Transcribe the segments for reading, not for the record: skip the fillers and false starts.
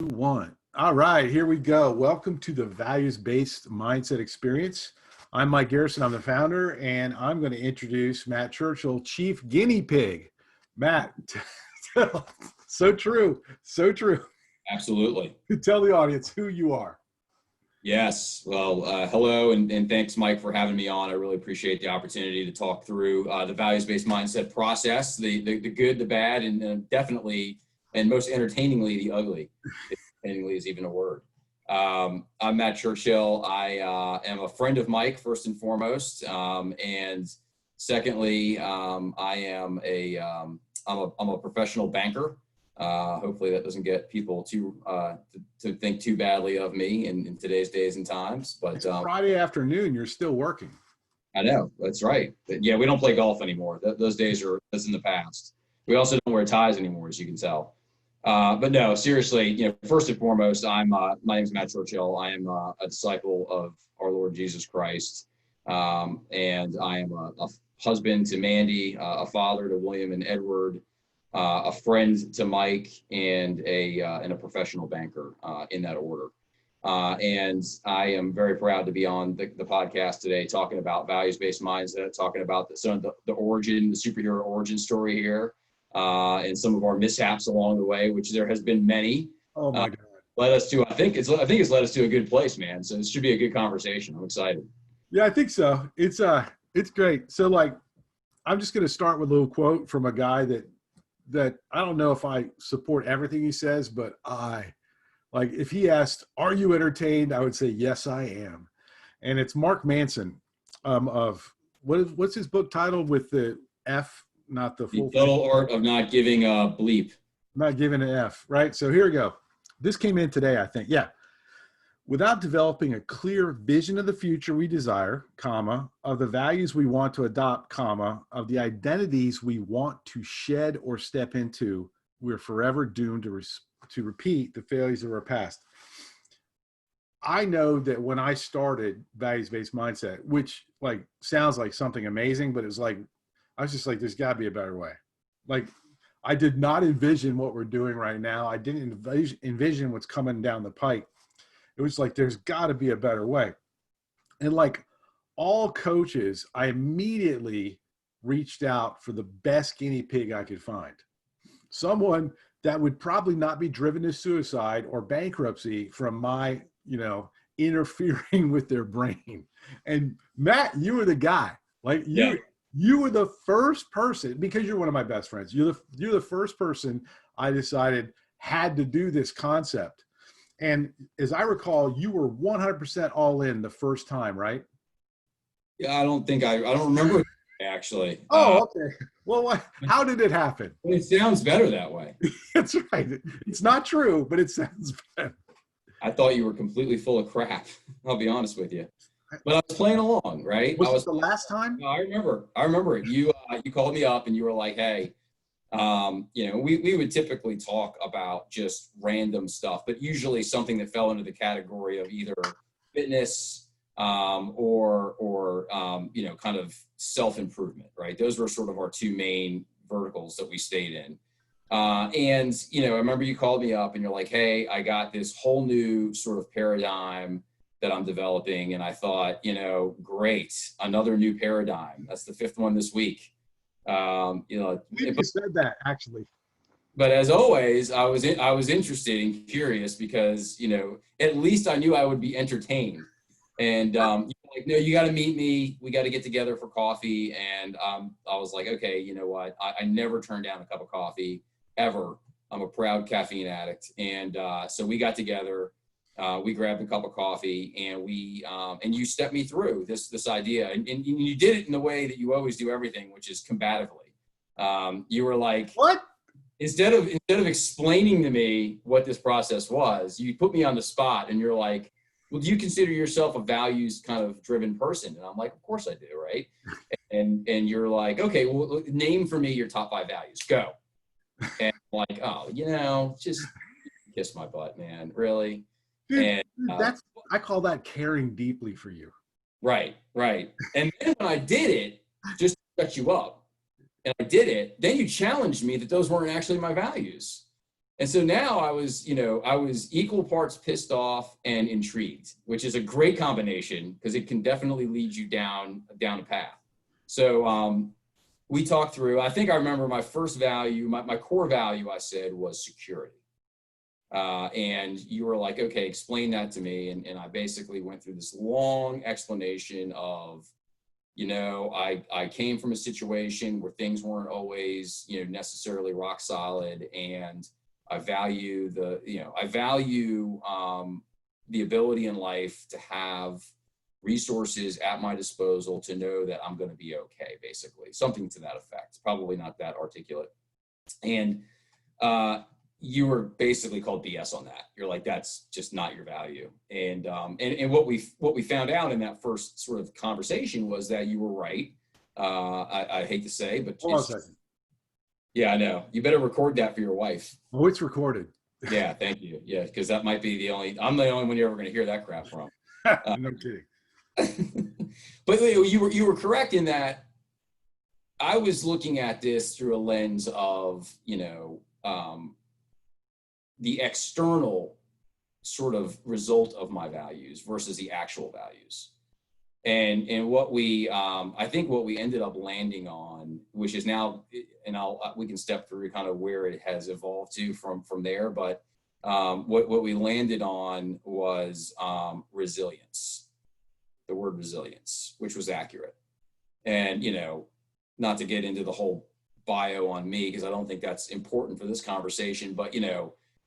One. All right, here we go. Welcome to the values-based mindset experience. I'm Mike Garrison. I'm the founder, and I'm going to introduce Matt Churchill, chief guinea pig. Matt, so true, so true. Absolutely. Tell the audience who you are. Yes. Well, hello, and thanks, Mike, for having me on. I really appreciate the opportunity to talk through the values-based mindset process, the good, the bad, and definitely, and most entertainingly, the ugly. Entertainingly is even a word. I'm Matt Churchill. I am a friend of Mike, first and foremost, and secondly, I'm a professional banker. Hopefully that doesn't get people to think too badly of me in today's days and times. But It's Friday afternoon. You're still working. I know, that's right. But yeah, we don't play golf anymore. Those days that's in the past. We also don't wear ties anymore, as you can tell. But no, seriously, first and foremost, my name is Matt Churchill. I am a disciple of our Lord Jesus Christ, and I am a husband to Mandy, a father to William and Edward, a friend to Mike, and a professional banker in that order. And I am very proud to be on the podcast today, talking about values-based mindset, talking about the origin, the superhero origin story here, and some of our mishaps along the way, which there has been many. Oh my God! Led us to, I think it's led us to a good place, man. So this should be a good conversation. I'm excited. Yeah, I think so. It's great. So I'm just going to start with a little quote from a guy that I don't know if I support everything he says, but if he asked, "Are you entertained?" I would say, "Yes, I am." And it's Mark Manson of what's his book titled with the F, not the full The Total Art of Not Giving a Bleep. Not giving an F, right? So here we go. This came in today, I think. Yeah. Without developing a clear vision of the future we desire, comma, of the values we want to adopt, comma, of the identities we want to shed or step into, we're forever doomed to repeat the failures of our past. I know that when I started values-based mindset, which sounds like something amazing, but it's I was just like, there's got to be a better way. I did not envision what we're doing right now. I didn't envision what's coming down the pike. It was like, there's got to be a better way. And like all coaches, I immediately reached out for the best guinea pig I could find. Someone that would probably not be driven to suicide or bankruptcy from my, interfering with their brain. And Matt, you were the guy. You were the first person, because you're one of my best friends. You're the first person I decided had to do this concept. And as I recall, you were 100% all in the first time, right? Yeah, I don't remember actually. Oh, okay. Well, how did it happen? It sounds better that way. That's right. It's not true, but it sounds better. I thought you were completely full of crap. I'll be honest with you. But I was playing along, right? Was it the last time? No, I remember it. You called me up and you were like, "Hey, we would typically talk about just random stuff, but usually something that fell into the category of either fitness or kind of self-improvement, right? Those were sort of our two main verticals that we stayed in. And I remember you called me up and you're like, "Hey, I got this whole new sort of paradigm that I'm developing." And I thought, great, another new paradigm. That's the fifth one this week. You said that actually. But as always, I was interested and curious because, at least I knew I would be entertained. And like, "No, you got to meet me. We got to get together for coffee." And I was like, okay, you know what? I never turn down a cup of coffee ever. I'm a proud caffeine addict. And so we got together. We grabbed a cup of coffee and you stepped me through this idea. And you did it in the way that you always do everything, which is combatively. You were like, "What?" Instead of explaining to me what this process was, you put me on the spot and you're like, "Well, do you consider yourself a values kind of driven person?" And I'm like, "Of course I do." Right. And you're like, "Okay, well, name for me your top 5 values. Go." And I'm like, "Oh, just kiss my butt, man. Really?" Dude, I call that caring deeply for you. Right. And then when I did it, just to shut you up, and I did it, then you challenged me that those weren't actually my values. And so now I was equal parts pissed off and intrigued, which is a great combination because it can definitely lead you down a path. So we talked through, I think I remember my first value, my core value I said was security. And you were like, okay, explain that to me. And I basically went through this long explanation of, I came from a situation where things weren't always, necessarily rock solid, and I value the ability in life to have resources at my disposal to know that I'm going to be okay, basically, something to that effect. Probably not that articulate. And you were basically called BS on that. You're like, that's just not your value. And what we found out in that first sort of conversation was that you were right. I hate to say, but hold on a second. Yeah, I know. You better record that for your wife. Oh, it's recorded. Yeah, thank you. Yeah, because that might be I'm the only one you're ever going to hear that crap from. No kidding. But you were correct in that I was looking at this through a lens of, the external sort of result of my values versus the actual values. And what I think what we ended up landing on, which is now, and we can step through kind of where it has evolved to from there. But what we landed on was resilience, the word resilience, which was accurate. And, not to get into the whole bio on me, because I don't think that's important for this conversation, but,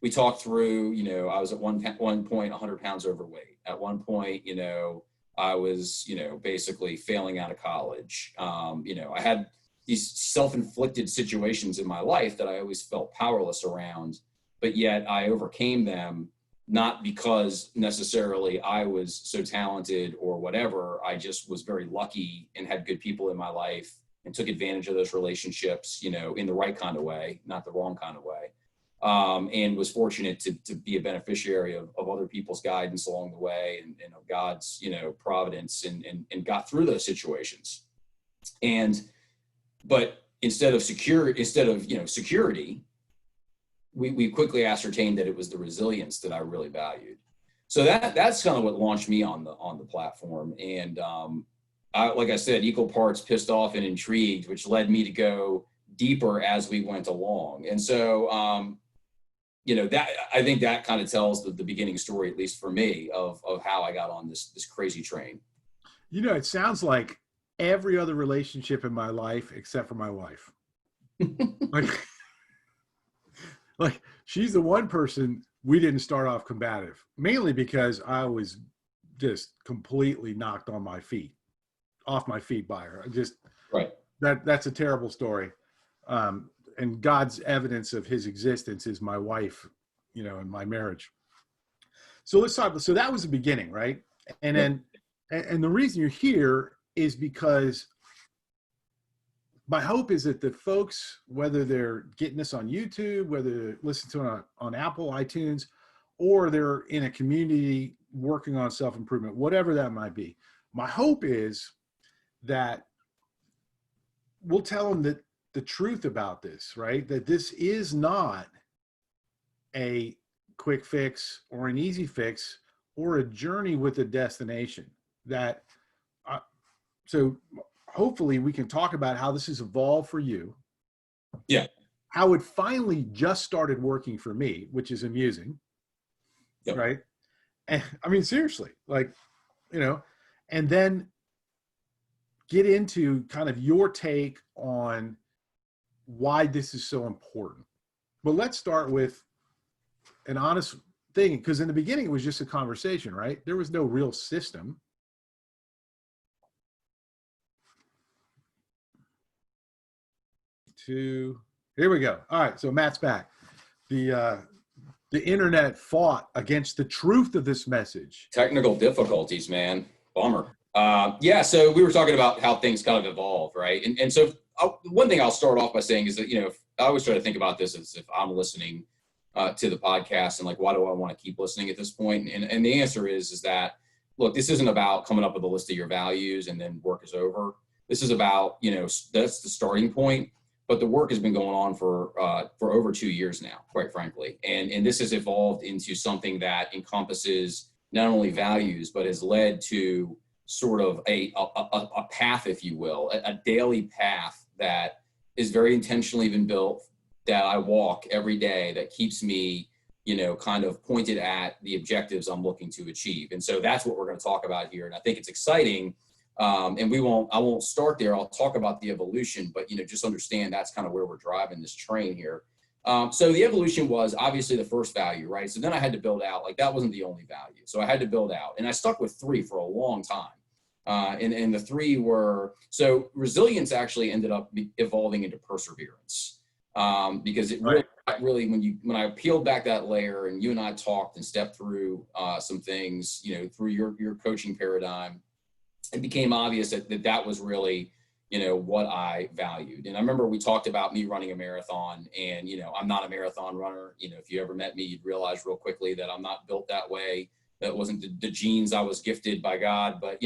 we talked through, I was at one point 100 pounds overweight. At one point, I was, basically failing out of college. I had these self-inflicted situations in my life that I always felt powerless around, but yet I overcame them, not because necessarily I was so talented or whatever. I just was very lucky and had good people in my life and took advantage of those relationships, in the right kind of way, not the wrong kind of way. And was fortunate to be a beneficiary of other people's guidance along the way, and of God's, providence, and got through those situations. But instead of security, we quickly ascertained that it was the resilience that I really valued. So that's kind of what launched me on the platform. And like I said, equal parts pissed off and intrigued, which led me to go deeper as we went along. And so, that I think that kind of tells the beginning story, at least for me, of how I got on this crazy train. It sounds like every other relationship in my life except for my wife. like she's the one person we didn't start off combative, mainly because I was just completely knocked off my feet by her. Right. That's a terrible story. And God's evidence of his existence is my wife, in my marriage. So let's talk. So that was the beginning, right? And then, and the reason you're here is because my hope is that the folks, whether they're getting this on YouTube, whether they're listening to it on Apple, iTunes, or they're in a community working on self-improvement, whatever that might be, my hope is that we'll tell them that the truth about this, right? That this is not a quick fix or an easy fix or a journey with a destination. So hopefully we can talk about how this has evolved for you. Yeah. How it finally just started working for me, which is amusing. Yep. Right. And I mean, seriously, and then get into kind of your take on why this is so important. But let's start with an honest thing, because in the beginning it was just a conversation, right? There was no real system. Here we go. All right, so Matt's back. The internet fought against the truth of this message. Technical difficulties, man. Bummer. So we were talking about how things kind of evolve, right? And so one thing I'll start off by saying is that, I always try to think about this as if I'm listening to the podcast and like, why do I want to keep listening at this point? And the answer is that, look, this isn't about coming up with a list of your values and then work is over. This is about, that's the starting point. but the work has been going on for over 2 years now, quite frankly. And this has evolved into something that encompasses not only values, but has led to sort of a path, if you will, a daily path that is very intentionally been built, that I walk every day, that keeps me, kind of pointed at the objectives I'm looking to achieve. And so that's what we're going to talk about here. And I think it's exciting. And I won't start there. I'll talk about the evolution, but, just understand that's kind of where we're driving this train here. So the evolution was obviously the first value, right? So then I had to build out, like that wasn't the only value. So I had to build out, and I stuck with 3 for a long time. And the 3 were, so resilience actually ended up evolving into perseverance. Because it really, when I peeled back that layer and you and I talked and stepped through some things, through your coaching paradigm, it became obvious that was really, what I valued. And I remember we talked about me running a marathon, and, I'm not a marathon runner. If you ever met me, you'd realize real quickly that I'm not built that way. That wasn't the genes I was gifted by God, but,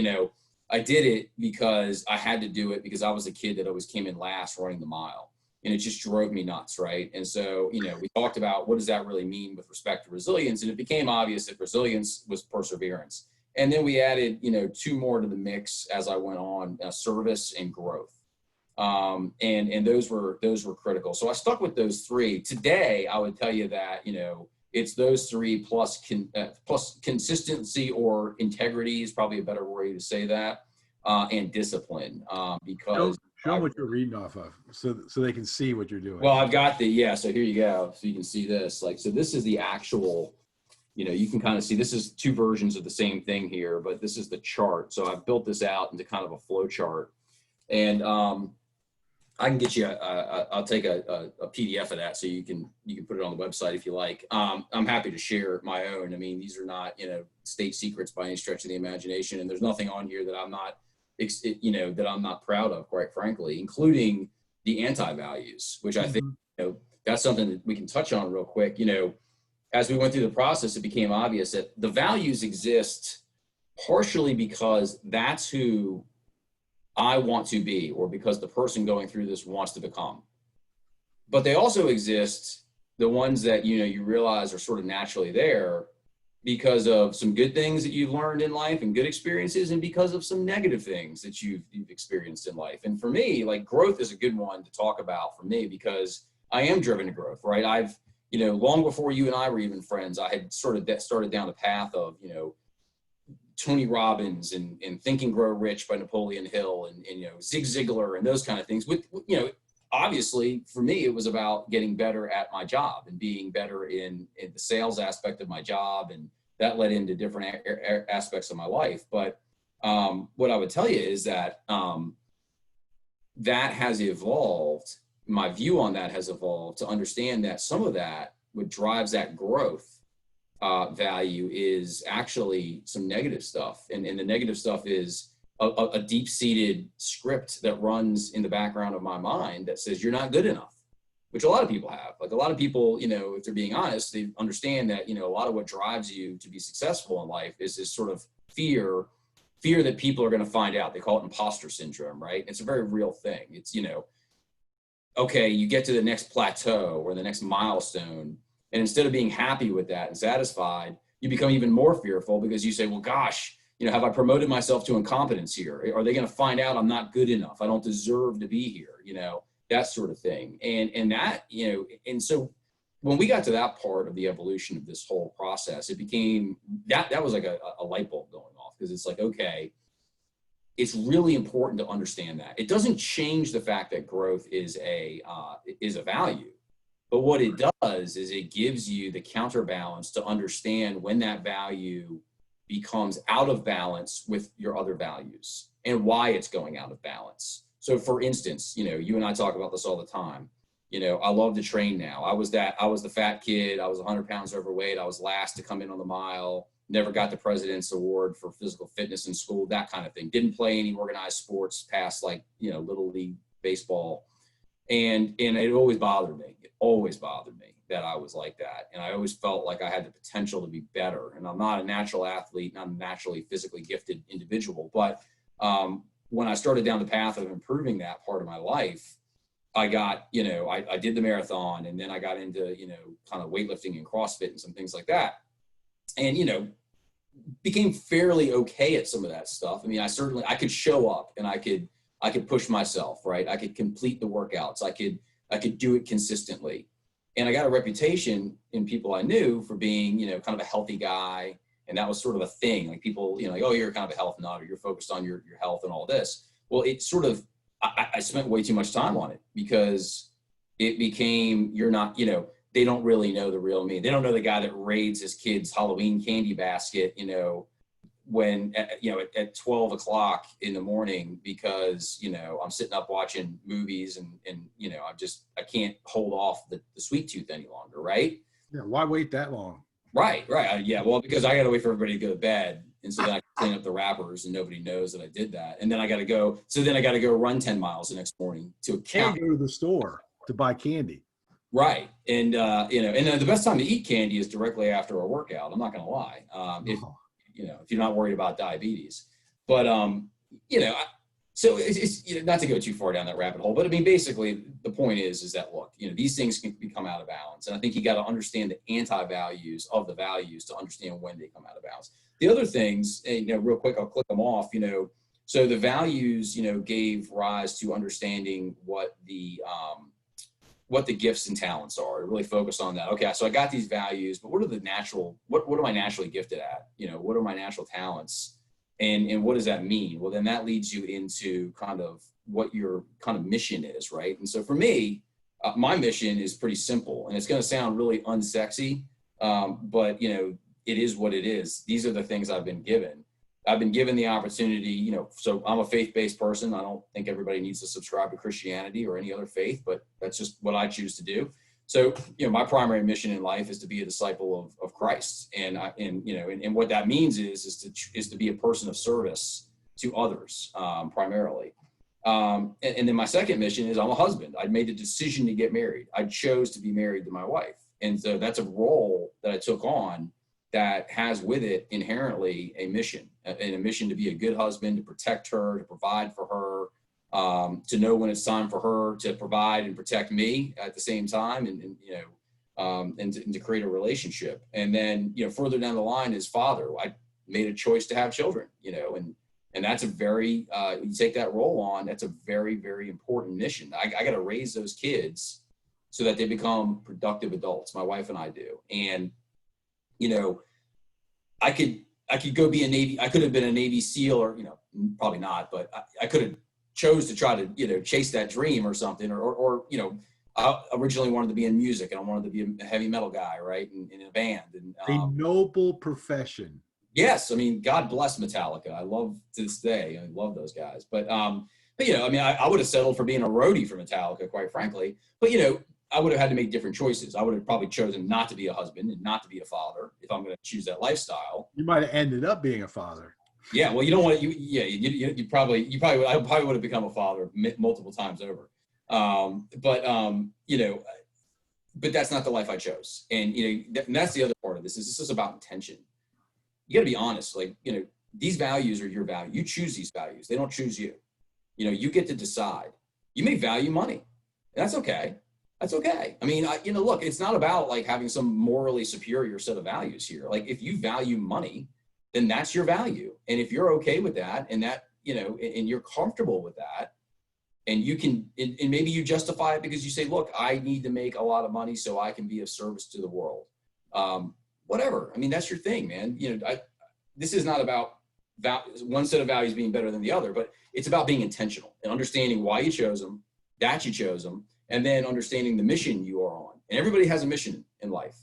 I did it because I had to do it, because I was a kid that always came in last running the mile. And it just drove me nuts, right? And so, we talked about what does that really mean with respect to resilience, and it became obvious that resilience was perseverance. And then we added, 2 more to the mix as I went on: service and growth. And those were critical. So I stuck with those 3. Today, I would tell you that, it's those 3 plus consistency, or integrity is probably a better way to say that, and discipline, because show them what you're reading off of, so they can see what you're doing. Well, I've got so here you go. So you can see this, so this is the actual, you can kind of see, this is 2 versions of the same thing here, but this is the chart. So I've built this out into kind of a flow chart, and I can get you I'll take a PDF of that, so you can put it on the website if you like. I'm happy to share my own. I mean, these are not, state secrets by any stretch of the imagination. And there's nothing on here that I'm not, that I'm not proud of, quite frankly, including the anti-values, which I think, that's something that we can touch on real quick. As we went through the process, it became obvious that the values exist partially because that's who I want to be, or because the person going through this wants to become. But they also exist, the ones that, you realize are sort of naturally there because of some good things that you've learned in life and good experiences, and because of some negative things that you've experienced in life. And for me, like, growth is a good one to talk about for me, because I am driven to growth, right? I've, long before you and I were even friends, I had sort of started down the path of, Tony Robbins and Think and Grow Rich by Napoleon Hill, and Zig Ziglar and those kind of things. With, obviously for me, it was about getting better at my job and being better in the sales aspect of my job. And that led into different aspects of my life. But what I would tell you is that that has evolved. My view on that has evolved to understand that some of that, what drives that growth value, is actually some negative stuff. And the negative stuff is a deep-seated script that runs in the background of my mind that says you're not good enough, which a lot of people have. Like, a lot of people, if they're being honest, they understand that, a lot of what drives you to be successful in life is this sort of fear that people are going to find out. They call it imposter syndrome, right? It's a very real thing. It's, okay, you get to the next plateau or the next milestone, and instead of being happy with that and satisfied, you become even more fearful, because you say, well, gosh, have I promoted myself to incompetence here? Are they going to find out I'm not good enough? I don't deserve to be here, that sort of thing. And that, and so when we got to that part of the evolution of this whole process, it became, that was like a light bulb going off, because it's like, okay, it's really important to understand that. It doesn't change the fact that growth is a value. But what it does is it gives you the counterbalance to understand when that value becomes out of balance with your other values, and why it's going out of balance. So for instance, you and I talk about this all the time. I love to train now. I was the fat kid. I was 100 pounds overweight. I was last to come in on the mile, never got the president's award for physical fitness in school, that kind of thing. Didn't play any organized sports past little league baseball. And it always bothered me. It always bothered me that I was like that. And I always felt like I had the potential to be better. And I'm not a natural athlete, not a naturally physically gifted individual. But when I started down the path of improving that part of my life, I got, I did the marathon, and then I got into, kind of weightlifting and CrossFit and some things like that. And, became fairly okay at some of that stuff. I mean, I could show up, and I could push myself, right? I could complete the workouts. I could do it consistently. And I got a reputation in people I knew for being, kind of a healthy guy. And that was sort of a thing. Like people, like, oh, you're kind of a health nut, or you're focused on your health and all this. Well, it sort of, I spent way too much time on it, because it became, you're not, they don't really know the real me. They don't know the guy that raids his kid's Halloween candy basket, when, at 12 o'clock in the morning, because, I'm sitting up watching movies, and I can't hold off the sweet tooth any longer. Right. Yeah. Why wait that long? Right. Yeah. Well, because I got to wait for everybody to go to bed. And so then I clean up the wrappers, and nobody knows that I did that. And then I got to go. So then I got to go run 10 miles the next morning to account. And go to the store to buy candy. Right. And, and the best time to eat candy is directly after a workout. I'm not going to lie. If you're not worried about diabetes, but, so it's not to go too far down that rabbit hole, but I mean, basically the point is that, look, these things can become out of balance. And I think you got to understand the anti-values of the values to understand when they come out of balance. The other things, real quick, I'll click them off, so the values, gave rise to understanding what the gifts and talents are. I really focus on that. Okay, so I got these values, but what am I naturally gifted at? What are my natural talents? And what does that mean? Well, then that leads you into kind of what your kind of mission is, right? And so for me, my mission is pretty simple, and it's going to sound really unsexy, but it is what it is. These are the things I've been given. I've been given the opportunity, so I'm a faith-based person. I don't think everybody needs to subscribe to Christianity or any other faith, but that's just what I choose to do. So, my primary mission in life is to be a disciple of Christ. And what that means is to be a person of service to others, primarily. And then my second mission is I'm a husband. I made the decision to get married. I chose to be married to my wife. And so that's a role that I took on that has with it inherently a mission, and a mission to be a good husband, to protect her, to provide for her, to know when it's time for her to provide and protect me at the same time, and to create a relationship. And then, further down the line is father. I made a choice to have children, and that's a very, you take that role on, that's a very, very important mission. I got to raise those kids so that they become productive adults. My wife and I do. And, I could go be a Navy. I could have been a Navy SEAL, or, probably not, but I could have chose to try to, chase that dream or something, or, I originally wanted to be in music, and I wanted to be a heavy metal guy, right? In a band. And, a noble profession. Yes. I mean, God bless Metallica. I love to this day. I love those guys, but I would have settled for being a roadie for Metallica, quite frankly, but, I would have had to make different choices. I would have probably chosen not to be a husband and not to be a father if I'm going to choose that lifestyle. You might have ended up being a father. Yeah, well, you don't want to. You probably I probably would have become a father multiple times over. But that's not the life I chose. And and that's the other part of this. This is about intention. You got to be honest. Like, these values are your value. You choose these values. They don't choose you. You get to decide. You may value money, and that's okay. That's okay. I mean, look, it's not about like having some morally superior set of values here. Like, if you value money, then that's your value. And if you're okay with that, and that, and you're comfortable with that, and you can, and maybe you justify it because you say, look, I need to make a lot of money so I can be of service to the world. Whatever. I mean, that's your thing, man. This is not about one set of values being better than the other, but it's about being intentional and understanding why you chose them, that you chose them, and then understanding the mission you are on. And everybody has a mission in life,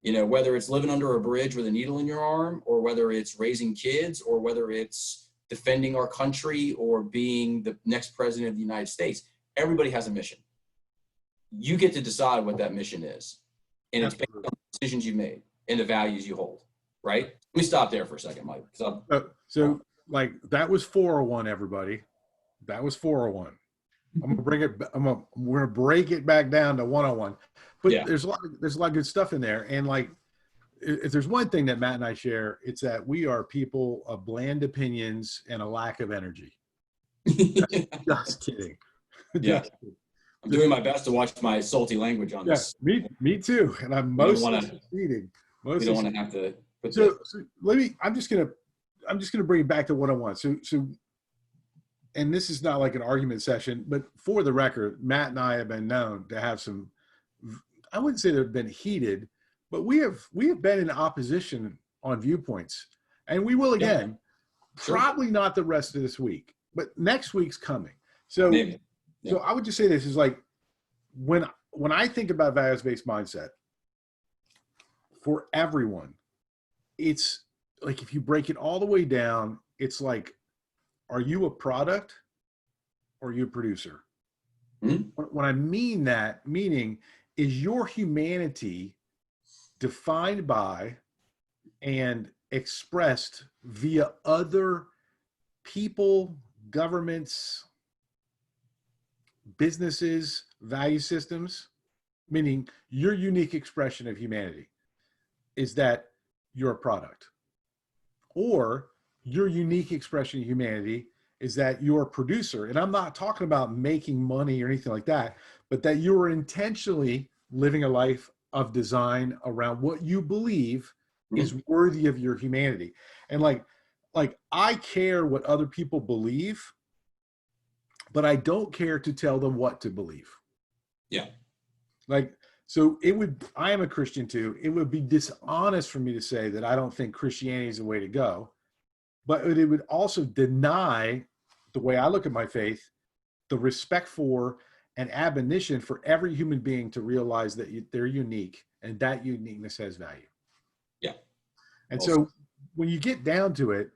whether it's living under a bridge with a needle in your arm, or whether it's raising kids, or whether it's defending our country, or being the next president of the United States. Everybody has a mission. You get to decide what that mission is. And it's based on the decisions you made and the values you hold, right? Let me stop there for a second, Mike. So like, that was 401, everybody. That was 401. I'm gonna we're gonna break it back down to 101. But yeah, there's a lot of good stuff in there. And like, if there's one thing that Matt and I share, it's that we are people of bland opinions and a lack of energy. Just kidding. Yeah. I'm doing my best to watch my salty language on Yeah, this. me too. And I'm We don't mostly want to. succeeding. We don't want to have to put So let me. I'm just gonna bring it back to what I want. So, and this is not like an argument session, but for the record, Matt and I have been known to have some. I wouldn't say they've been heated, but we have been in opposition on viewpoints, and we will again. Sure. Probably not the rest of this week, but next week's coming. So, Maybe. Yeah. So I would just say this is like when I think about values-based mindset for everyone, it's like if you break it all the way down, it's like, are you a product or are you a producer? Mm-hmm. When I mean that, meaning is your humanity defined by and expressed via other people, governments, businesses, value systems, meaning your unique expression of humanity is that you're a product, or your unique expression of humanity is that you're a producer. And I'm not talking about making money or anything like that, but that you are intentionally living a life of design around what you believe is worthy of your humanity. And like I care what other people believe, but I don't care to tell them what to believe. Yeah. Like, so I am a Christian too. It would be dishonest for me to say that I don't think Christianity is the way to go, but it would also deny the way I look at my faith, the respect for and admonition for every human being to realize that they're unique and that uniqueness has value. Yeah. And so when you get down to it,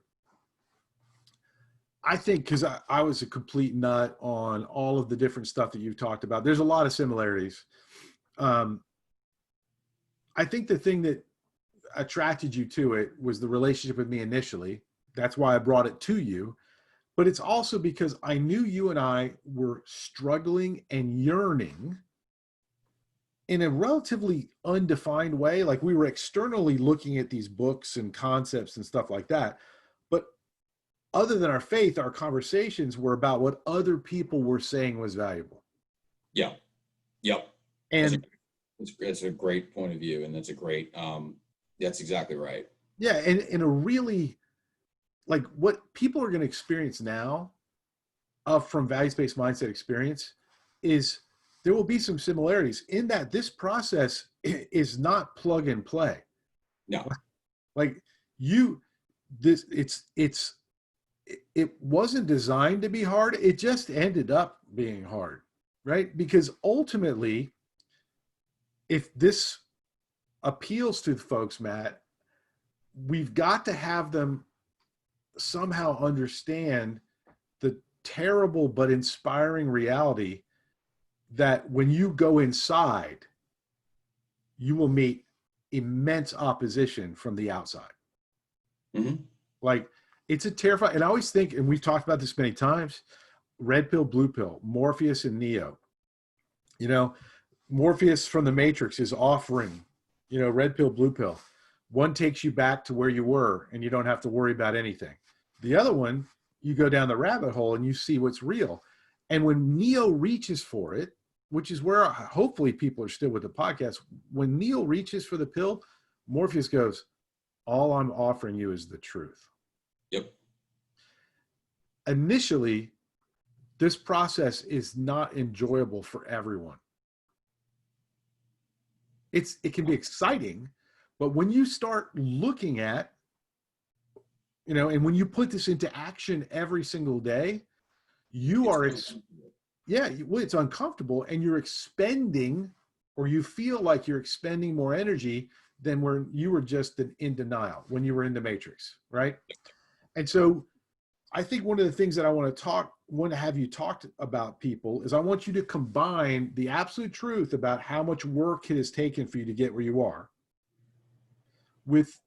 I think, because I was a complete nut on all of the different stuff that you've talked about, there's a lot of similarities. I think the thing that attracted you to it was the relationship with me initially. That's why I brought it to you. But it's also because I knew you and I were struggling and yearning in a relatively undefined way. Like we were externally looking at these books and concepts and stuff like that. But other than our faith, our conversations were about what other people were saying was valuable. Yeah. Yep. And it's a great point of view. And that's a great, that's exactly right. Yeah. And in a really, like what people are going to experience now from values-based mindset experience is there will be some similarities in that this process is not plug and play. No. Like it wasn't designed to be hard. It just ended up being hard, right? Because ultimately, if this appeals to folks, Matt, we've got to have them somehow understand the terrible but inspiring reality that when you go inside, you will meet immense opposition from the outside. Mm-hmm. Like it's a terrifying, and I always think, and we've talked about this many times, red pill, blue pill, Morpheus and Neo. You know, Morpheus from the Matrix is offering, red pill, blue pill. One takes you back to where you were and you don't have to worry about anything. The other one, you go down the rabbit hole and you see what's real. And when Neo reaches for it, which is where hopefully people are still with the podcast, when Neo reaches for the pill, Morpheus goes, all I'm offering you is the truth. Yep. Initially, this process is not enjoyable for everyone. It can be exciting, but when you start looking at, and when you put this into action every single day, it's uncomfortable, and you're expending, or you feel like you're expending more energy than when you were just in denial, when you were in the Matrix, right? And so I think one of the things that I want to have you talk about, people, is I want you to combine the absolute truth about how much work it has taken for you to get where you are with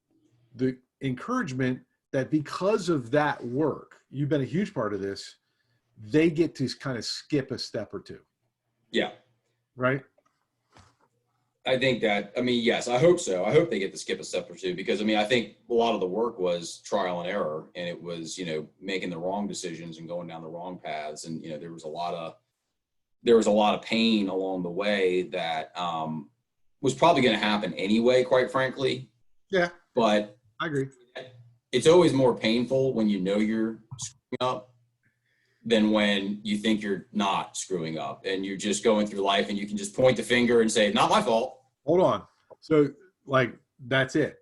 the encouragement that because of that work, you've been a huge part of this, they get to kind of skip a step or two. Yeah. Right? I think yes, I hope so. I hope they get to skip a step or two because, I think a lot of the work was trial and error, and it was, making the wrong decisions and going down the wrong paths. And, there was a lot of there was a lot of pain along the way that was probably going to happen anyway, quite frankly. Yeah, But I agree. it's always more painful when you know you're screwing up than when you think you're not screwing up and you're just going through life and you can just point the finger and say, not my fault. Hold on. So like, that's it,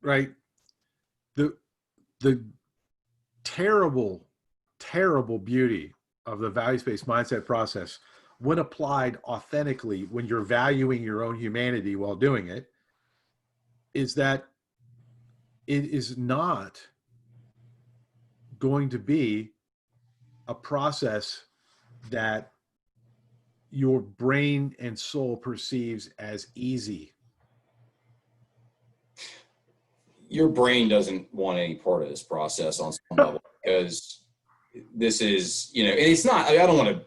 right? The terrible, terrible beauty of the values-based mindset process, when applied authentically, when you're valuing your own humanity while doing it, is that it is not going to be a process that your brain and soul perceives as easy. Your brain doesn't want any part of this process on some level, because this is, and it's not, I don't want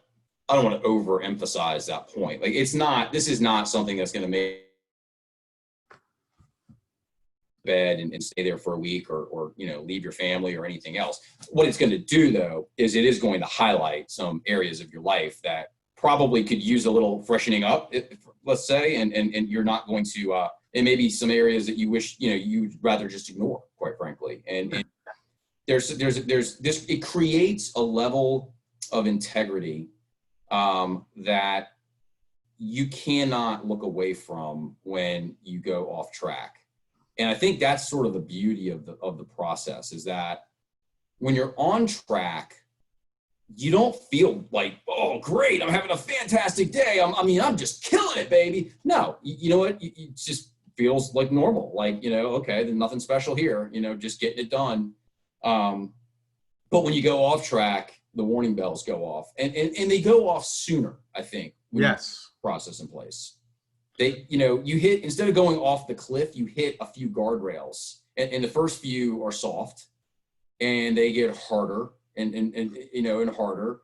to overemphasize that point. Like, this is not something that's going to make bed and stay there for a week or leave your family or anything else. What it's going to do, though, is it is going to highlight some areas of your life that probably could use a little freshening up, let's say, and you're not going to, and maybe some areas that you wish, you'd rather just ignore, quite frankly. And there's this, it creates a level of integrity that you cannot look away from when you go off track. And I think that's sort of the beauty of the process, is that when you're on track, you don't feel like, oh, great, I'm having a fantastic day. I'm just killing it, baby. No, you know what? It just feels like normal. Like, okay, there's nothing special here, just getting it done. But when you go off track, the warning bells go off, and they go off sooner, I think. Yes. Process in place. They, you hit, instead of going off the cliff, you hit a few guardrails, and the first few are soft, and they get harder and harder.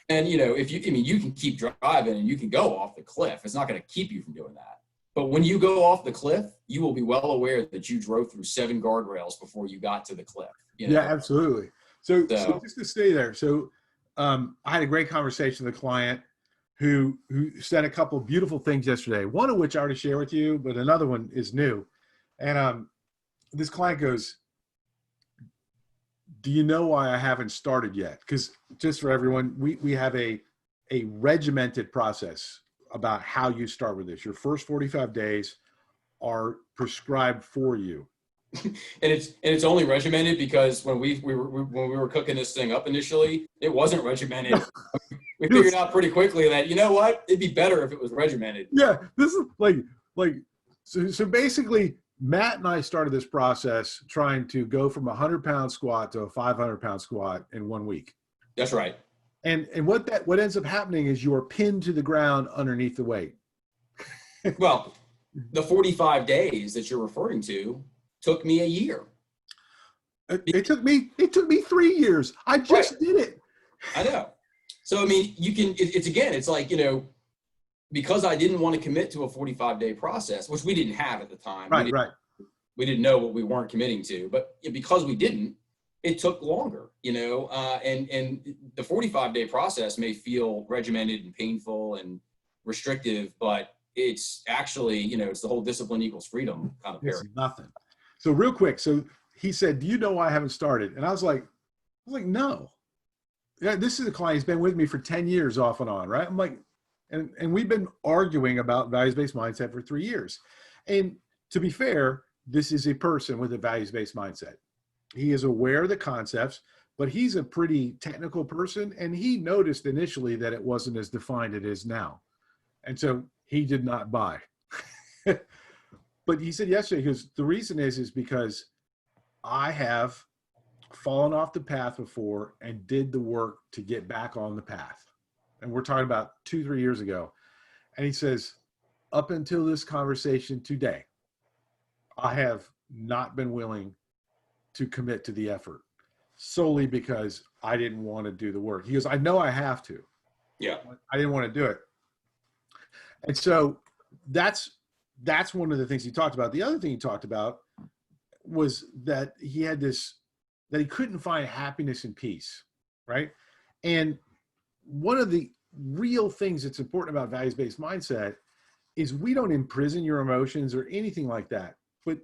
And if you can keep driving and you can go off the cliff. It's not going to keep you from doing that. But when you go off the cliff, you will be well aware that you drove through 7 guardrails before you got to the cliff. Yeah, absolutely. So just to stay there. So I had a great conversation with a client who said a couple of beautiful things yesterday, one of which I already shared with you, but another one is new. And this client goes, do you know why I haven't started yet? Because just for everyone, we have a regimented process about how you start with this. Your first 45 days are prescribed for you. And it's only regimented because when we were cooking this thing up initially, it wasn't regimented. We figured out pretty quickly that, you know what, it'd be better if it was regimented. Yeah, this is so basically Matt and I started this process trying to go from a 100-pound squat to a 500-pound squat in 1 week. That's right. And what ends up happening is you are pinned to the ground underneath the weight. Well, the 45 days that you're referring to took me a year. It took me 3 years. I just did it. I know. So, it's like, because I didn't want to commit to a 45-day process, which we didn't have at the time. Right. We didn't know what we weren't committing to, but because we didn't, it took longer, and the 45-day process may feel regimented and painful and restrictive, but it's actually, it's the whole discipline equals freedom kind of paradigm. It's nothing. So real quick. So he said, do you know why I haven't started? And I was like, no. Yeah, this is a client who's been with me for 10 years off and on, right? I'm like, and we've been arguing about values-based mindset for 3 years. And to be fair, this is a person with a values-based mindset. He is aware of the concepts, but he's a pretty technical person, and he noticed initially that it wasn't as defined as it is now. And so he did not buy. But he said yesterday, because the reason is because I have fallen off the path before and did the work to get back on the path. And we're talking about 2-3 years ago. And he says, up until this conversation today, I have not been willing to commit to the effort solely because I didn't want to do the work. He goes, I know I have to. Yeah. I didn't want to do it. And so that's one of the things he talked about. The other thing he talked about was that he had that he couldn't find happiness and peace, right? And one of the real things that's important about values-based mindset is we don't imprison your emotions or anything like that, but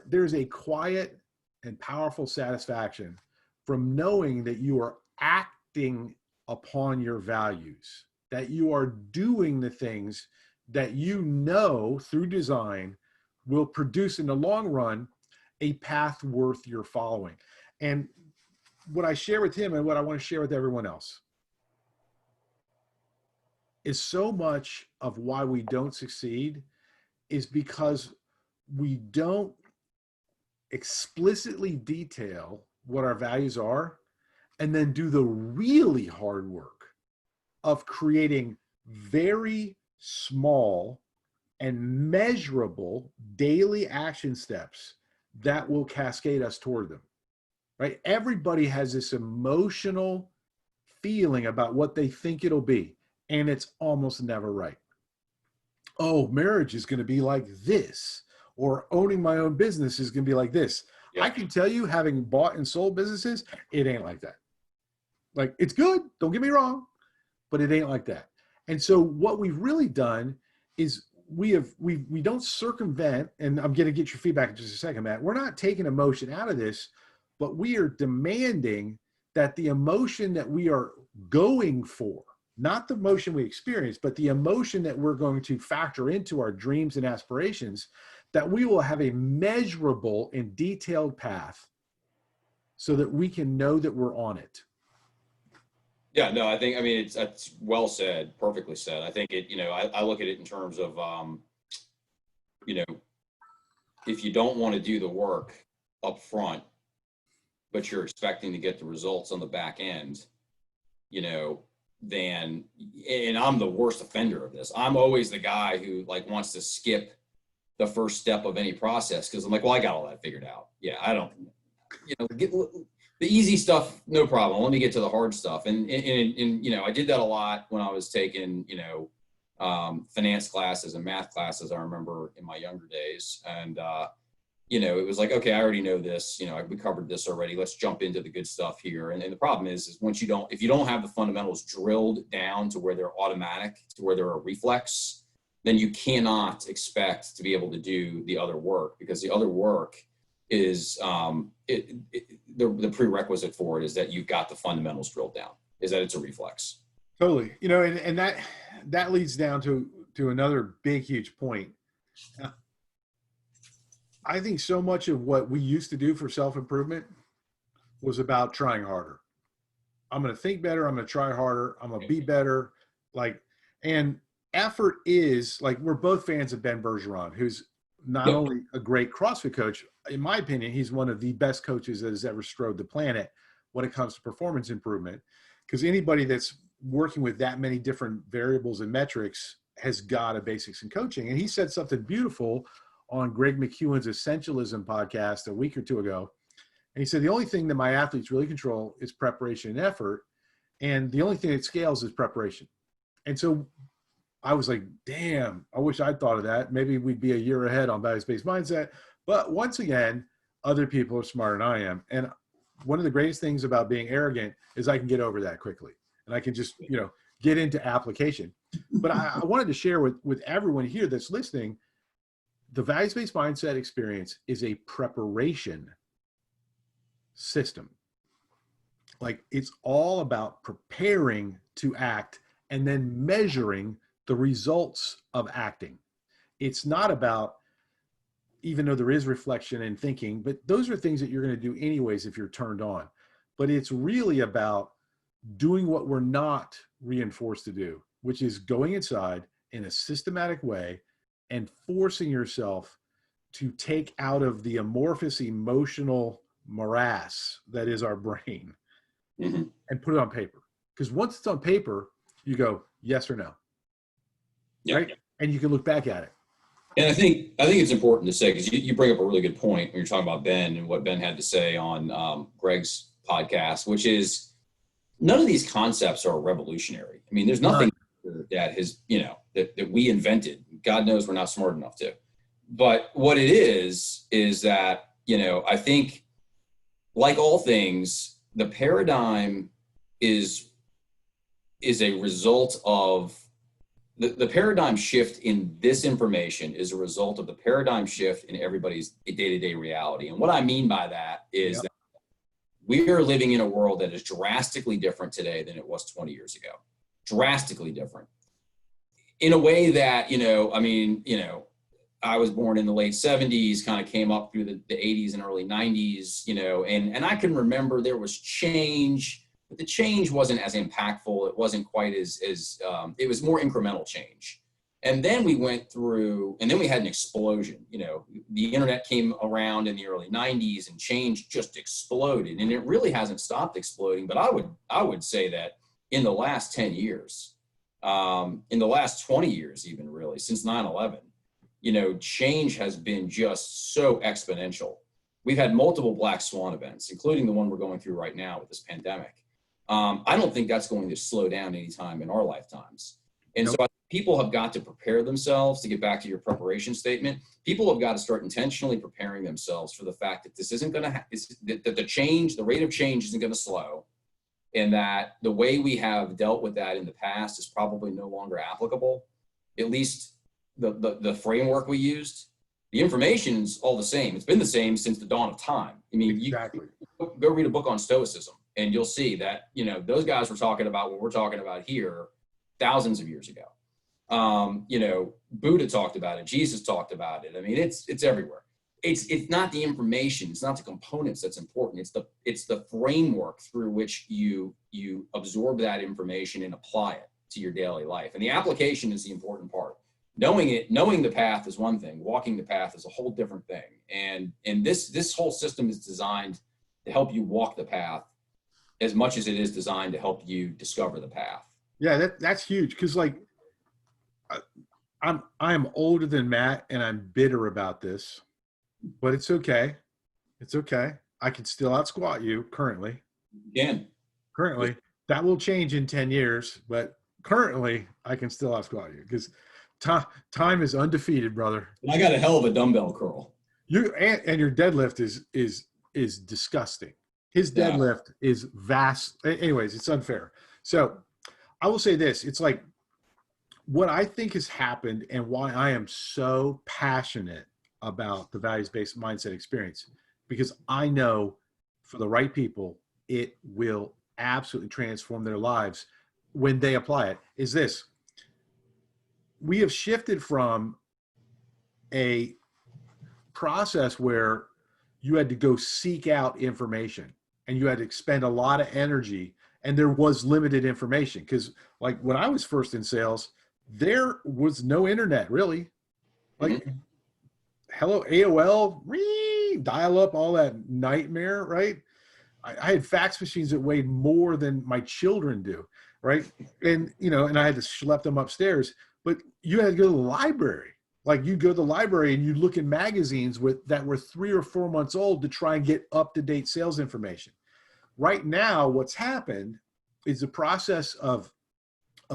there's a quiet and powerful satisfaction from knowing that you are acting upon your values, that you are doing the things that you know through design will produce in the long run a path worth your following. And what I share with him and what I want to share with everyone else is so much of why we don't succeed is because we don't explicitly detail what our values are and then do the really hard work of creating very small and measurable daily action steps that will cascade us toward them, right? Everybody has this emotional feeling about what they think it'll be, and it's almost never right. Oh, marriage is going to be like this, or owning my own business is going to be like this. Yeah. I can tell you, having bought and sold businesses, it ain't like that. Like, it's good, don't get me wrong, but it ain't like that. And so what we've really done is we don't circumvent, and I'm going to get your feedback in just a second, Matt. We're not taking emotion out of this, but we are demanding that the emotion that we are going for, not the emotion we experience, but the emotion that we're going to factor into our dreams and aspirations, that we will have a measurable and detailed path so that we can know that we're on it. Yeah, no, I mean, it's well said, perfectly said. I think I look at it in terms of, if you don't want to do the work up front, but you're expecting to get the results on the back end, then, and I'm the worst offender of this. I'm always the guy who wants to skip the first step of any process because I'm like, well, I got all that figured out. Yeah, I don't, get the easy stuff, no problem. Let me get to the hard stuff. And I did that a lot when I was taking, finance classes and math classes. I remember in my younger days, and it was like, okay, I already know this. We covered this already. Let's jump into the good stuff here. And the problem is if you don't have the fundamentals drilled down to where they're automatic, to where they're a reflex, then you cannot expect to be able to do the other work, because the other work is the prerequisite for it is that you've got the fundamentals drilled down, is that it's a reflex. Totally. And that leads down to another big, huge point. I think so much of what we used to do for self-improvement was about trying harder. I'm going to think better. I'm going to try harder. I'm going to be better. And effort is we're both fans of Ben Bergeron, who's not only a great CrossFit coach. In my opinion, he's one of the best coaches that has ever strode the planet when it comes to performance improvement, because anybody that's working with that many different variables and metrics has got a basics in coaching. And he said something beautiful on Greg McEwen's Essentialism podcast a week or two ago. And he said, the only thing that my athletes really control is preparation and effort. And the only thing that scales is preparation. And so I was like, damn, I wish I'd thought of that. Maybe we'd be a year ahead on values-based mindset. But once again, other people are smarter than I am. And one of the greatest things about being arrogant is I can get over that quickly. And I can just, get into application. But I wanted to share with everyone here that's listening, the values-based mindset experience is a preparation system. It's all about preparing to act and then measuring the results of acting. It's not about, even though there is reflection and thinking, but those are things that you're going to do anyways if you're turned on. But it's really about doing what we're not reinforced to do, which is going inside in a systematic way and forcing yourself to take out of the amorphous emotional morass that is our brain and put it on paper. Because once it's on paper, you go yes or no. Right? And you can look back at it. And I think it's important to say, because you bring up a really good point when you're talking about Ben and what Ben had to say on Greg's podcast, which is none of these concepts are revolutionary. I mean, there's nothing that has, that we invented. God knows we're not smart enough to. But what it is that, I think, like all things, the paradigm is is a result of the paradigm shift in this information is a result of the paradigm shift in everybody's day-to-day reality. And what I mean by that is that we are living in a world that is drastically different today than it was 20 years ago. Drastically different. In a way that, I was born in the late 70s, kind of came up through the 80s and early 90s, and I can remember there was change, but the change wasn't as impactful. It wasn't quite as it was more incremental change. And then we went through, and then we had an explosion. The internet came around in the early 90s and change just exploded. And it really hasn't stopped exploding. But I would say that in the last 10 years, in the last 20 years, even really, since 9/11, change has been just so exponential. We've had multiple black swan events, including the one we're going through right now with this pandemic. I don't think that's going to slow down anytime in our lifetimes. And Nope. so people have got to prepare themselves. To get back to your preparation statement, people have got to start intentionally preparing themselves for the fact that this isn't going to that the rate of change isn't going to slow, and that the way we have dealt with that in the past is probably no longer applicable. At least the framework we used, the information is all the same. It's been the same since the dawn of time. Exactly. You go read a book on Stoicism, and you'll see that, those guys were talking about what we're talking about here thousands of years ago. Buddha talked about it. Jesus talked about it. It's everywhere. It's not the information. It's not the components that's important. It's the framework through which you absorb that information and apply it to your daily life. And the application is the important part. Knowing the path is one thing. Walking the path is a whole different thing. And this whole system is designed to help you walk the path as much as it is designed to help you discover the path. Yeah, that's huge. Because I'm older than Matt, and I'm bitter about this, but it's okay. It's okay. I can still out-squat you currently. Again, Currently, that will change in 10 years, but currently I can still out-squat you because time is undefeated, brother. I got a hell of a dumbbell curl. And your deadlift is disgusting. His deadlift is vast. Anyways, it's unfair. So I will say this. It's like what I think has happened and why I am so passionate about the values-based mindset experience, because I know for the right people, it will absolutely transform their lives when they apply it, is this. We have shifted from a process where you had to go seek out information and you had to expend a lot of energy, and there was limited information. Because like when I was first in sales, there was no internet really. Like hello, AOL, dial up, all that nightmare, right? I had fax machines that weighed more than my children do, right? And and I had to schlep them upstairs. But you had to go to the library. Like you go to the library and you look in magazines that were 3 or 4 months old to try and get up-to-date sales information. Right now, what's happened is the process of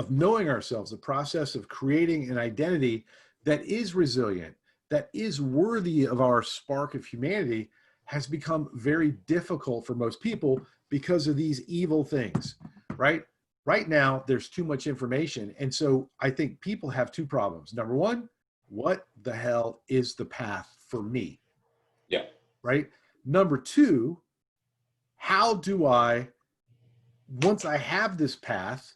knowing ourselves, the process of creating an identity that is resilient, that is worthy of our spark of humanity, has become very difficult for most people because of these evil things, right? Right now, there's too much information. And so I think people have two problems. Number one, what the hell is the path for me? Yeah. Right? Number two, how do I, once I have this path,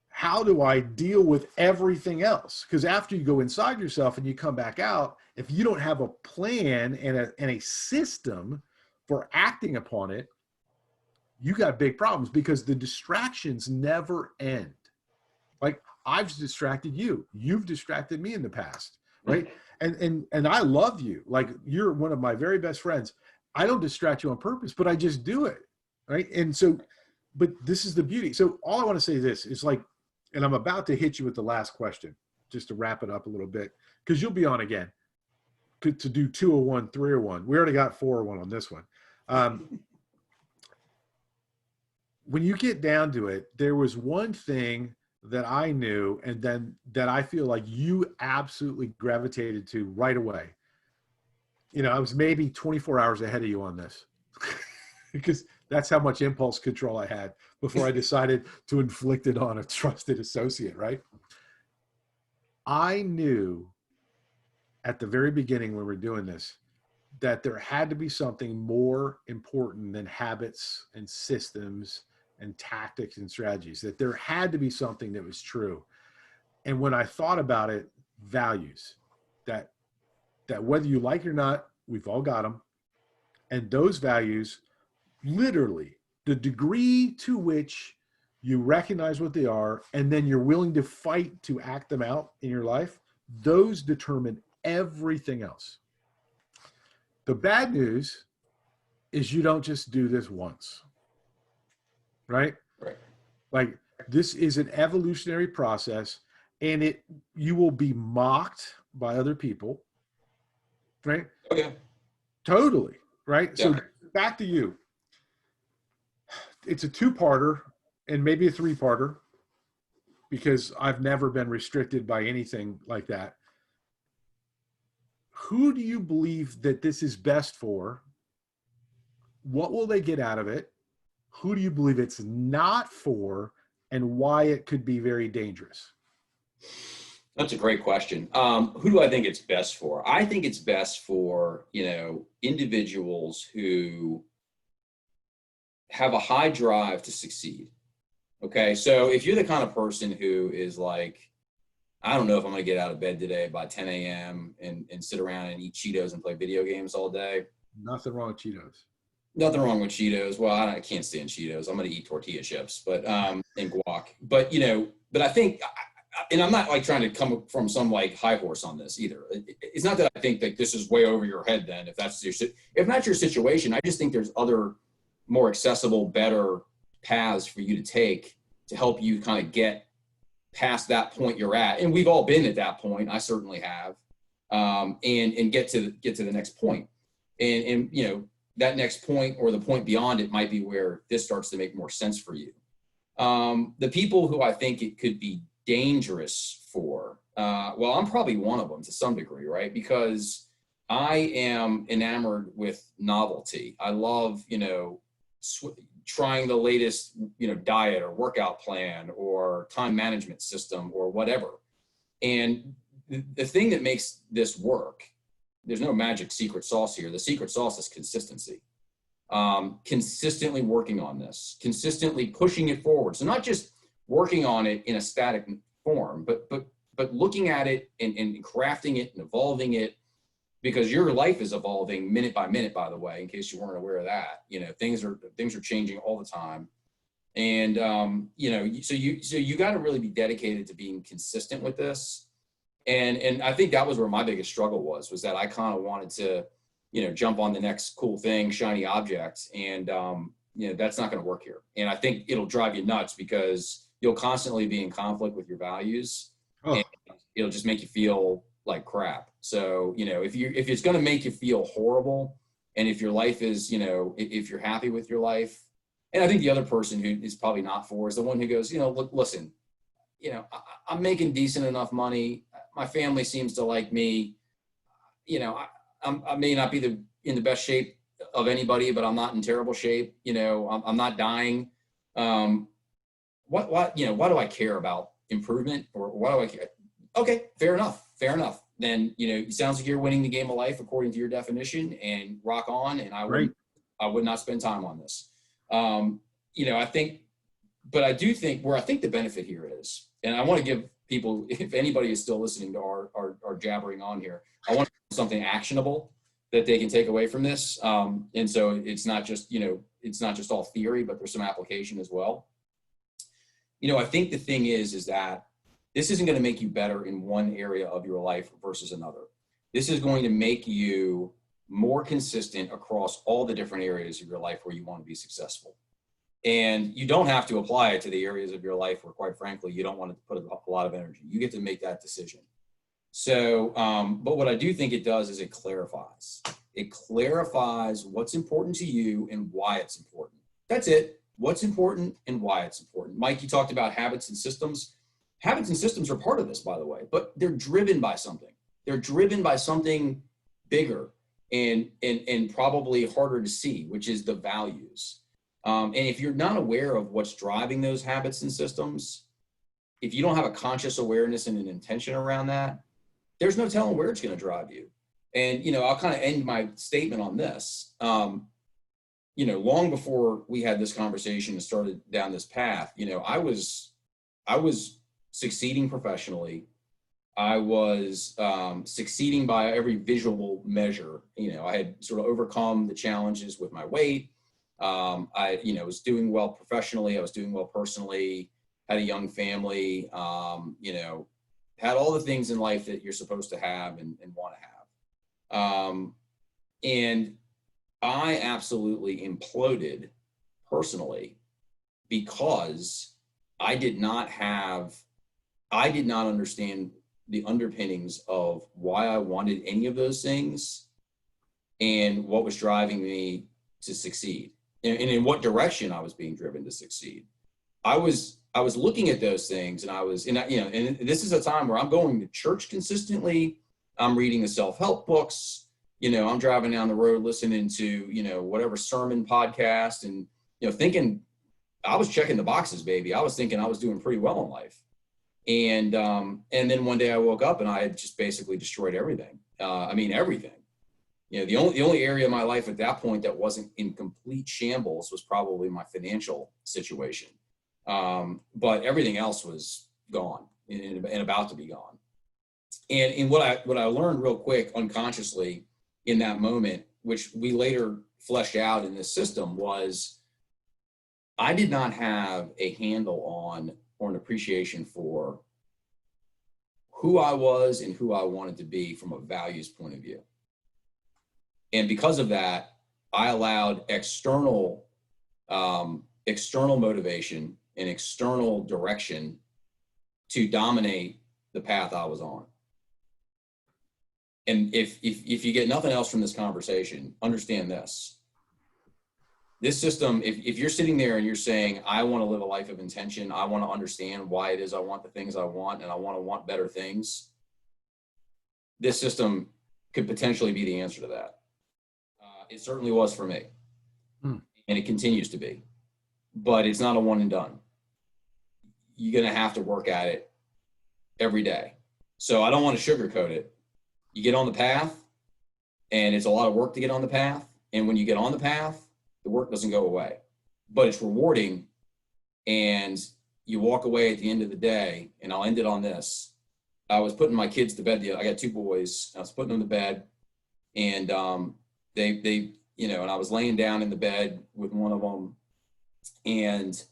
how do I deal with everything else? Because after you go inside yourself and you come back out, if you don't have a plan and a system for acting upon it, you got big problems because the distractions never end. Like I've distracted you, you've distracted me in the past, right? And I love you. Like you're one of my very best friends. I don't distract you on purpose, but I just do it, right? And so, but this is the beauty. So all I want to say is like, and I'm about to hit you with the last question, just to wrap it up a little bit, because you'll be on again to do 201, 301. We already got 401 on this one. When you get down to it, there was one thing that I knew and then that I feel like you absolutely gravitated to right away. I was maybe 24 hours ahead of you on this. because that's how much impulse control I had before I decided to inflict it on a trusted associate, right? I knew at the very beginning when we were doing this that there had to be something more important than habits and systems and tactics and strategies, that there had to be something that was true. And when I thought about it, values, that whether you like it or not, we've all got them. And those values, literally, the degree to which you recognize what they are, and then you're willing to fight to act them out in your life, those determine everything else. The bad news is you don't just do this once, right? Right. Like, this is an evolutionary process, and you will be mocked by other people, right? Oh, yeah. Totally, right? Yeah. So back to you. It's a two-parter and maybe a three-parter, because I've never been restricted by anything like that. Who do you believe that this is best for? What will they get out of it? Who do you believe it's not for, and why it could be very dangerous? That's a great question. Who do I think it's best for? I think it's best for, individuals who have a high drive to succeed. Okay. So if you're the kind of person who is like, I don't know if I'm going to get out of bed today by 10 a.m. and sit around and eat Cheetos and play video games all day. Nothing wrong with Cheetos. Nothing wrong with Cheetos. Well, I can't stand Cheetos. I'm going to eat tortilla chips, and guac. But, but I think, and I'm not like trying to come from some like high horse on this either. It's not that I think that this is way over your head then, if that's your situation. I just think there's other more accessible, better paths for you to take to help you kind of get past that point you're at. And we've all been at that point. I certainly have. And get to the next point. And that next point or the point beyond it might be where this starts to make more sense for you. The people who I think it could be dangerous for, well, I'm probably one of them to some degree, right? Because I am enamored with novelty. I love, trying the latest, diet or workout plan or time management system or whatever. And the thing that makes this work, there's no magic secret sauce here. The secret sauce is consistency. Consistently working on this, consistently pushing it forward. So not just working on it in a static form, but looking at it and crafting it and evolving it, because your life is evolving minute by minute, by the way, in case you weren't aware of that. Things are changing all the time. And, so you got to really be dedicated to being consistent with this. And I think that was where my biggest struggle was that I kind of wanted to, jump on the next cool thing, shiny object. And, that's not going to work here. And I think it'll drive you nuts because you'll constantly be in conflict with your values. Oh. And it'll just make you feel like crap. So, if it's going to make you feel horrible, and if your life is, if you're happy with your life, and I think the other person who is probably not for is the one who goes, look, listen, I'm making decent enough money. My family seems to like me. I may not be in the best shape of anybody, but I'm not in terrible shape. I'm not dying. Why do I care about improvement, or why do I care? Okay, fair enough. Then, it sounds like you're winning the game of life according to your definition, and rock on. And I would not spend time on this. I do think where I think the benefit here is, and I want to give people, if anybody is still listening to our jabbering on here, I want something actionable that they can take away from this. And so it's not just all theory, but there's some application as well. I think the thing is that this isn't going to make you better in one area of your life versus another. This is going to make you more consistent across all the different areas of your life where you want to be successful. And you don't have to apply it to the areas of your life where, quite frankly, you don't want to put a lot of energy. You get to make that decision. So, but what I do think it does is it clarifies. It clarifies what's important to you and why it's important. That's it. What's important and why it's important. Mike, you talked about habits and systems. Habits and systems are part of this, by the way, but they're driven by something. They're driven by something bigger and probably harder to see, which is the values. And if you're not aware of what's driving those habits and systems, if you don't have a conscious awareness and an intention around that, there's no telling where it's going to drive you. And, I'll kind of end my statement on this. Long before we had this conversation and started down this path, I was succeeding professionally. I was succeeding by every visual measure. I had sort of overcome the challenges with my weight. I was doing well professionally. I was doing well personally, had a young family, had all the things in life that you're supposed to have and want to have. And I absolutely imploded personally because I did not understand the underpinnings of why I wanted any of those things and what was driving me to succeed and in what direction I was being driven to succeed. I was looking at those things and this is a time where I'm going to church consistently. I'm reading the self-help books. I'm driving down the road listening to, whatever sermon podcast and, thinking I was checking the boxes, baby. I was thinking I was doing pretty well in life. And then one day I woke up and I had just basically destroyed everything. Everything. The only area of my life at that point that wasn't in complete shambles was probably my financial situation. But everything else was gone and about to be gone. And what I learned real quick unconsciously in that moment, which we later fleshed out in this system, was I did not have a handle on or an appreciation for who I was and who I wanted to be from a values point of view. And because of that, I allowed external motivation and external direction to dominate the path I was on. And if you get nothing else from this conversation, understand this. This system, if you're sitting there and you're saying, I want to live a life of intention, I want to understand why it is I want the things I want, and I want better things, this system could potentially be the answer to that. It certainly was for me, and it continues to be. But it's not a one and done. You're going to have to work at it every day. So I don't want to sugarcoat it. You get on the path, and it's a lot of work to get on the path. And when you get on the path, the work doesn't go away, but it's rewarding. And you walk away at the end of the day, and I'll end it on this. I was putting my kids to bed. I got 2 boys. I was putting them to bed, and they and I was laying down in the bed with one of them, and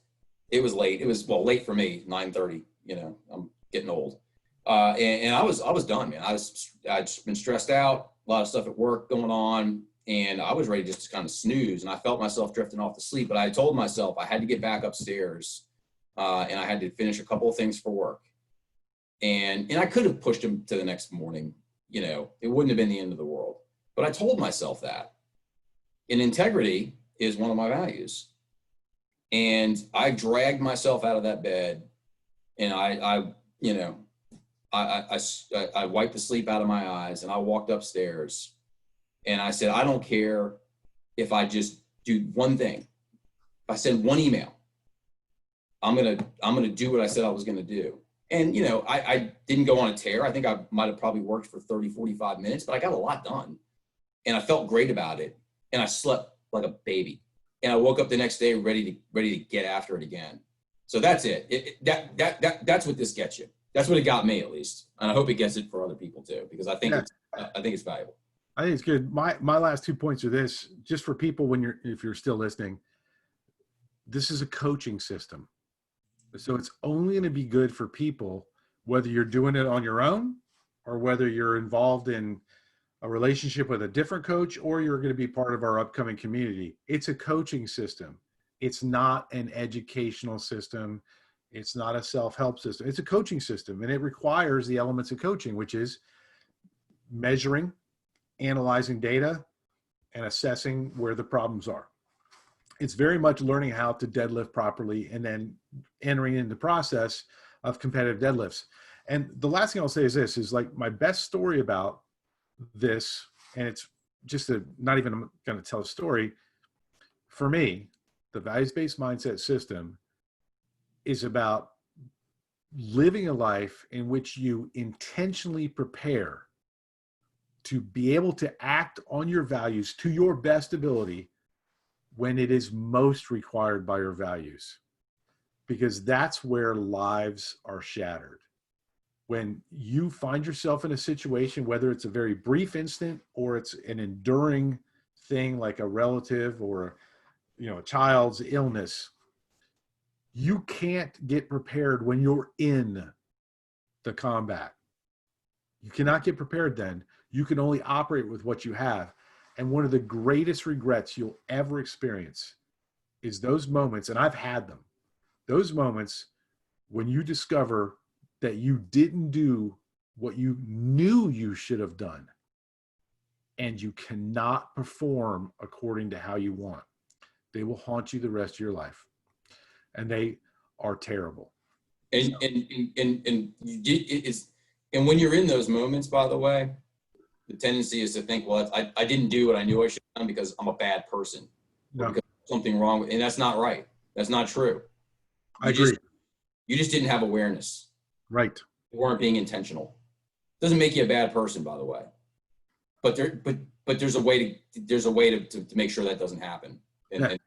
it was late. It was late for me, 9:30. I'm getting old. And I was done, man. I'd been stressed out, a lot of stuff at work going on, and I was ready just to kind of snooze. And I felt myself drifting off to sleep, but I told myself I had to get back upstairs, and I had to finish a couple of things for work. And I could have pushed him to the next morning. It wouldn't have been the end of the world. But I told myself that. And integrity is one of my values. And I dragged myself out of that bed, and I wiped the sleep out of my eyes, and I walked upstairs, and I said, I don't care if I just do one thing. If I send one email, I'm gonna do what I said I was gonna do. And I didn't go on a tear. I think I might have probably worked for 30, 45 minutes, but I got a lot done, and I felt great about it, and I slept like a baby. And I woke up the next day ready to get after it again. So that's it. That's what this gets you. That's what it got me, at least, and I hope it gets it for other people too, because I think it's valuable. I think it's good. My last 2 points are this: just for people if you're still listening, this is a coaching system, so it's only going to be good for people whether you're doing it on your own or whether you're involved in a relationship with a different coach, or you're going to be part of our upcoming community. It's a coaching system. It's not an educational system. It's not a self-help system. It's a coaching system, and it requires the elements of coaching, which is measuring, analyzing data, and assessing where the problems are. It's very much learning how to deadlift properly and then entering into the process of competitive deadlifts. And the last thing I'll say is this, is like my best story about this, and it's just to not even going to tell a story, for me, the values-based mindset system is about living a life in which you intentionally prepare to be able to act on your values to your best ability when it is most required by your values, because that's where lives are shattered. When you find yourself in a situation, whether it's a very brief instant or it's an enduring thing like a relative or, a child's illness, you can't get prepared when you're in the combat. You cannot get prepared then. You can only operate with what you have. And one of the greatest regrets you'll ever experience is those moments, and I've had them, those moments when you discover that you didn't do what you knew you should have done, and you cannot perform according to how you want. They will haunt you the rest of your life, and they are terrible. And when you're in those moments, by the way, the tendency is to think, well, I didn't do what I knew I should have done because I'm a bad person. No. Because something wrong with, and that's not right. That's not true. I agree. You just didn't have awareness. Right. You weren't being intentional. Doesn't make you a bad person, by the way. But there's a way to make sure that doesn't happen. And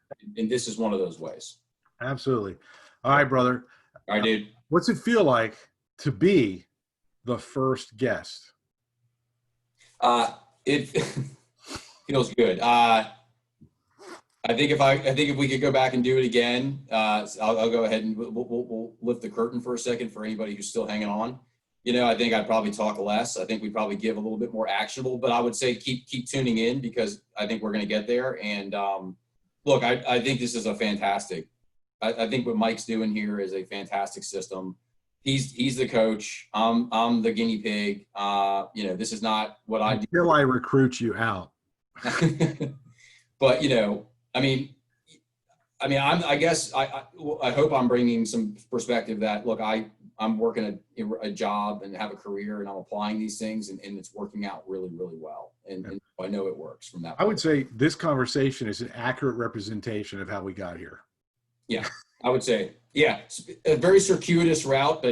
this is one of those ways. Absolutely. All right, brother. All right, dude. What's it feel like to be the first guest? It feels good. I think if we could go back and do it again, I'll go ahead and we'll lift the curtain for a second for anybody who's still hanging on. I think I'd probably talk less. I think we'd probably give a little bit more actionable, but I would say keep tuning in, because I think we're going to get there. And look, I think this is a fantastic. I think what Mike's doing here is a fantastic system. He's the coach. I'm the guinea pig. This is not what I do. Until I recruit you out. But I guess I hope I'm bringing some perspective that, look, I'm working a job and have a career, and I'm applying these things, and it's working out really, really well. And I know it works from that point. I would say this conversation is an accurate representation of how we got here. Yeah, I would say, yeah, a very circuitous route,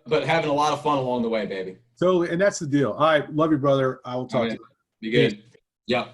but having a lot of fun along the way, baby. So, and that's the deal. All right. Love you, brother. I will talk to you. Be good. Yeah.